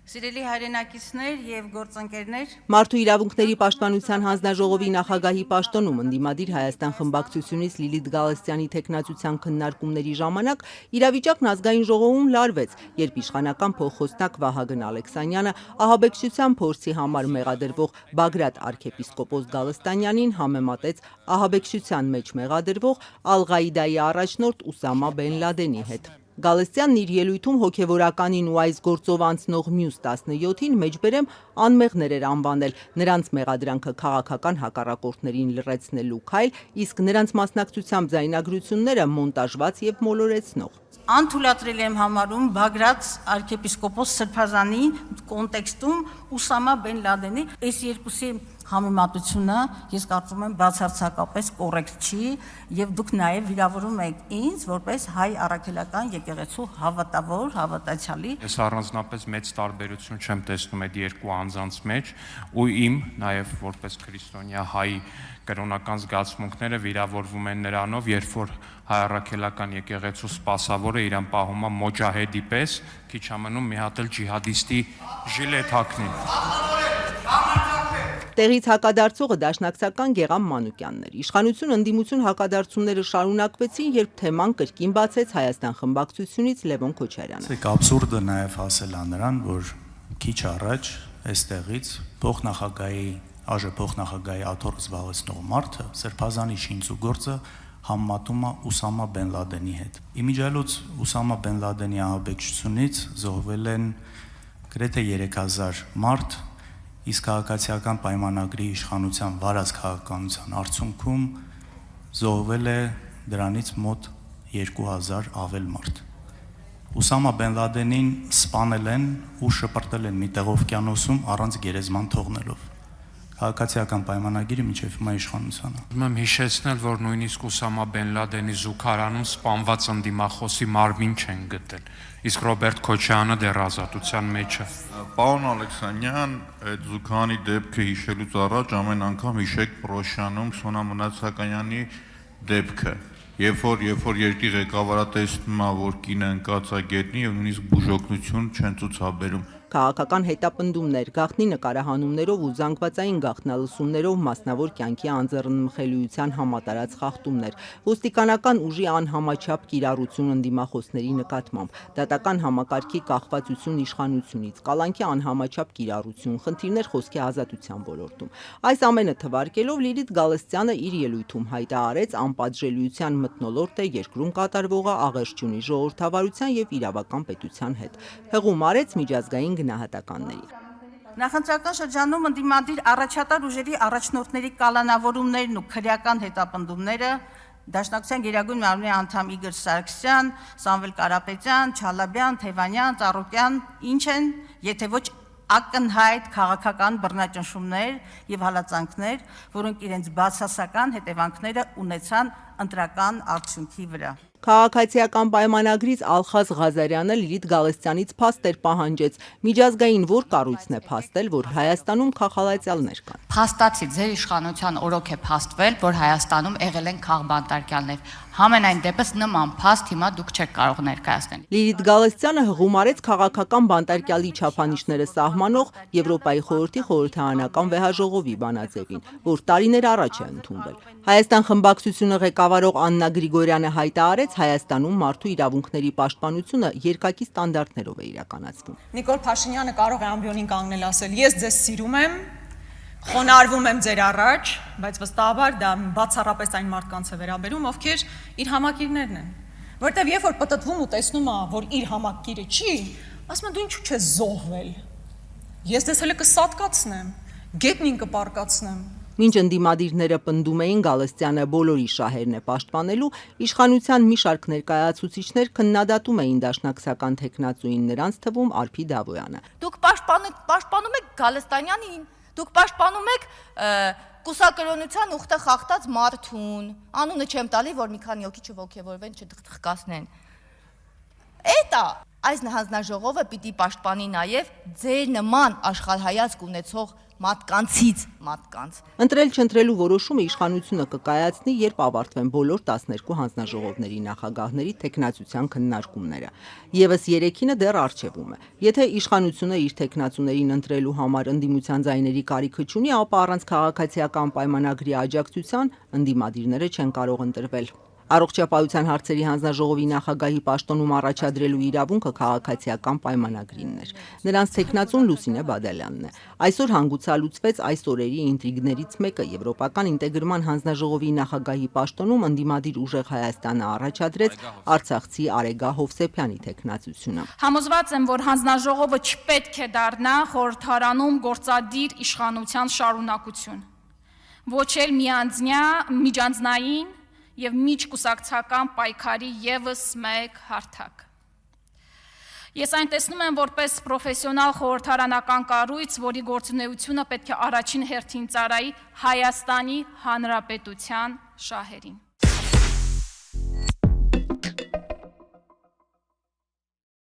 Սիրելի հայրենակիցներ եւ գործընկերներ, Մարդու իրավունքների պաշտպանության հանձնաժողովի նախագահի պաշտոնում ընդդիմադիր Հայաստան խմբակցությունից Լիլիթ Գալստյանի թեկնածության քննարկումների ժամանակ իրավիճակն ազգային ժողովում լարվեց, երբ իշխանական փոխխոսնակ Վահագն Ալեքսանյանը ահաբեկչության փորձի համար մեղադրվող Բագրատ arczepiskopos Գալստանյանին համեմատեց ահաբեկչության մեջ մեղադրվող Ալ-Ղաիդայի առաջնորդ Ուսամա Բեն Լադենի հետ։ Գալստյանն իր ելույթում հոգևորականին ու այս գործով անցնող մյուս 17-ին մեջբերեմ անմեղներ էր անվանել, նրանց մեղադրանքը քաղաքական հակառակորդներին լրացնելու քայլ, իսկ նրանց մասնակցությամբ ձայնագրությունները մոնտաժված եւ մոլորեցնող։ անթույլատրելի եմ համարում Բագրատ arczepiskopos Սրբազանի կոնտեքստում Ուսամա Բեն Լադենի այս երկուսի համեմատությունը ես կարծում եմ բացարձակապես կոռեկտ չի եւ դուք նաեւ վիրավորում եք ինձ որպես հայ առաքելական եկեղեցու հավատավոր հավատացյալի։ Ես առանձնապես մեծ տարբերություն չեմ տեսնում այդ երկու անձանց մեջ ու իմ նաեւ որպես քրիստոնյա հայ կրոնական զգացմունքները վիրավորվում են նրանով, երբ որ հայ առաքելական եկեղեցու սպասավորը իրան պահում է մոջահեդի պես, քիչ ամնում մի հատ էլ ջիհադիստի ժիլետ հագնի։ Տեղից հակադարձողը դաշնակցական Գեղամ Մանուկյանն էր։ Իշխանություն ընդդիմություն հակադարձումները շարունակվեցին, երբ թեման կրկին բացեց Հայաստան խմբակցությունից Լևոն Քոչարյանը։ Իսկ աբսուրդը նաև հասել է նրան, որ քիչ առաջ այստեղից փոխնախագահի փոխնախագահի աթոռ զբաղեցնող մարդը Սրբազանի շինծու գործը համեմատում է Ուսամա Բեն Լադենի հետ։ Իմիջիայլոց Ուսամա Բեն Լադենի ահաբեկչությունից զոհվել են գրեթե 3000 մարդ, իսկ քաղաքացիական պայմանագրի իշխանության վարած քաղաքականության արդյունքում զոհվել է դրանից մոտ 2000 ավել մարդ։ Ուսամա Բեն Լադենին սպանել են ու շպրտել են մի տեղ օվկիանոսում առանց գերեզման թողնելով։ Քաղաքացիական պայմանագիրը մինչև հիմա իշխանությանը։ Ուզում եմ հիշեցնել, որ նույնիսկ Ուսամա Բեն Լադենի զուգարանում սպանված ընդդիմախոսի մարմին չեն գտել, իսկ Ռոբերտ Քոչյանը դեռ ազատության մեջ է։ Պարոն Ալեքսանյան, այդ զուգարանի դեպքը հիշելուց առաջ ամեն անգամ հիշեք Պրոշյանում Սոնա Մնացականյանի դեպքը, երբ որ երկրի ղեկավարը տեսնում է, որ կինը ընկած է գետնի եւ նույնիսկ բուժօգնություն չեն ցուցաբերում։ Քաղաքական հետապնդումներ, գաղտնի նկարահանումներով ու զանգվածային գաղտնալսումներով մասնավոր կյանքի անձեռնմխելիության համատարած խախտումներ, ոստիկանական ուժի անհամաչափ կիրառություն ընդդիմախոսների նկատմամբ, դատական համակարգի կախվածություն իշխանությունից, կալանքի անհամաչափ կիրառություն, խնդիրներ խոսքի ազատության ոլորտում։ Այս ամենը թվարկելով Լիլիթ Գալստյանը իր ելույթում հայտարարեց անպատժելիության մթնոլորտ է երկրում կատարվողը աղերսչունի ժողովրդավարության եւ իրավական պետության հետ։ Հեղում արեց միջազգային գնահատականների։ Նախընտրական շրջանում ընդդիմադիր առաջատար ուժերի առաջնորդների կալանավորումներն ու քրեական հետապնդումները Դաշնակցության Գերագույն մարմնի անդամ Իգոր Սարգսյան, Սամվել Կարապետյան, Չալաբյան, Թևանյան, Ծառուկյան ինչ են, եթե ոչ ակնհայտ քաղաքական բռնաճնշումներ եւ հալածանքներ, որոնք իրենց բացասական հետևանքները ունեցան ընտրական արդյունքի վրա։ Քաղաքացիական պայմանագրից Ալխազ Ղազարյանը Լիլիթ Գալստյանից փաստեր պահանջեց։ Միջազգային որ կառույցն է փաստել, որ Հայաստանում քաղաքացիալներ կան։ Փաստացի ձեր իշխանության օրոք է փաստվել, որ Հայաստանում եղել են քաղբանտարկյալներ։ Համենայն դեպս նման փաստ հիմա դուք չեք կարող ներկայացնել։ Լիլիթ Գալստյանը հղում արեց քաղաքական բանտարկյալի չափանիշները սահմանող Եվրոպայի խորհրդի խորհրդարանական վեհաժողովի բանաձևին, որ տարիներ առաջ է ընդունվել։ Հայաստան խմբակցությունը ղեկավարող Աննա Գրիգորյանը հայտարարեց Հայաստանում մարդու իրավունքների պաշտպանությունը երկակի ստանդարտներով է իրականացվում։ Նիկոլ Փաշինյանը կարող է ամբիոնին կանգնել ասել. «Ես ձեզ սիրում եմ, խոնարհվում եմ ձեր առաջ», բայց վստահաբար դա բացառապես այն մարդկանց է վերաբերում, ովքեր իր համակիրներն են։ Որտեւ երբ որ պտտվում ու տեսնում է, որ իր համակիրը չի, ասում է դու ինչու չես զոհվել։ Ես դες հələ կսատկացնեմ, գետնին կպարկացնեմ։ Մինչ ընդդիմադիրները պնդում էին Գալստյանը բոլորի շահերն է պաշտպանելու, իշխանության մի շարք ներկայացուցիչներ քննադատում էին դաշնակցական թեկնածուին, նրանց թվում Արփի Դավոյանը։ Դուք պաշտպանում եք Գալստանյանին, դուք պաշտպանում եք կուսակրոնության ուխտը խախտած մարդուն, անունը չեմ տալի, որ մի քանի հոգի չոգևորվեն, չթխկացնեն։ Էտա այս հանձնաժողովը պիտի պաշտպանի նաև ձեր նման աշխարհայացք ունեցող մարդկանց։ Ընտրել չընտրելու որոշումը իշխանությունը կկայացնի, երբ ավարտվեն բոլոր 12 հանձնաժողովների նախագահների թեկնածության քննարկումները։ Եվս 3-ինը դեռ առջևում է։ Եթե իշխանությունը իր թեկնածուներին ընտրելու համար ընդդիմության ձայների կարիքը չունի, ապա առանց քաղաքացիական պայմանագրի աջակցության ընդդիմադիրները չեն կարող ընտրվել։ Առողջապահության հարցերի հանձնաժողովի նախագահի պաշտոնում առաջադրելու իրավունքը քաղաքացիական պայմանագրինն էր։ Նրանց թեկնածուն Լուսինե Բադալյանն է։ Այսօր հանգուցալուծվեց այս օրերի ինտրիգներից մեկը՝ Եվրոպական ինտեգրման հանձնաժողովի նախագահի պաշտոնում ընդդիմադիր ուժեղ Հայաստանը առաջադրեց արցախցի Արեգա Հովսեփյանի թեկնածությունը։ Համոզված եմ, որ հանձնաժողովը չպետք է դառնա խորհրդարանում գործադիր իշխանության շարունակություն, ոչ էլ միջանձնային եւ միջկուսակցական պայքարի եւս մեկ հարթակ։ Ես այն տեսնում եմ որպես պրոֆեսիոնալ խորհրդարանական կառույց, որի գործունեությունը պետք է առաջին հերթին ծառայի Հայաստանի Հանրապետության շահերին։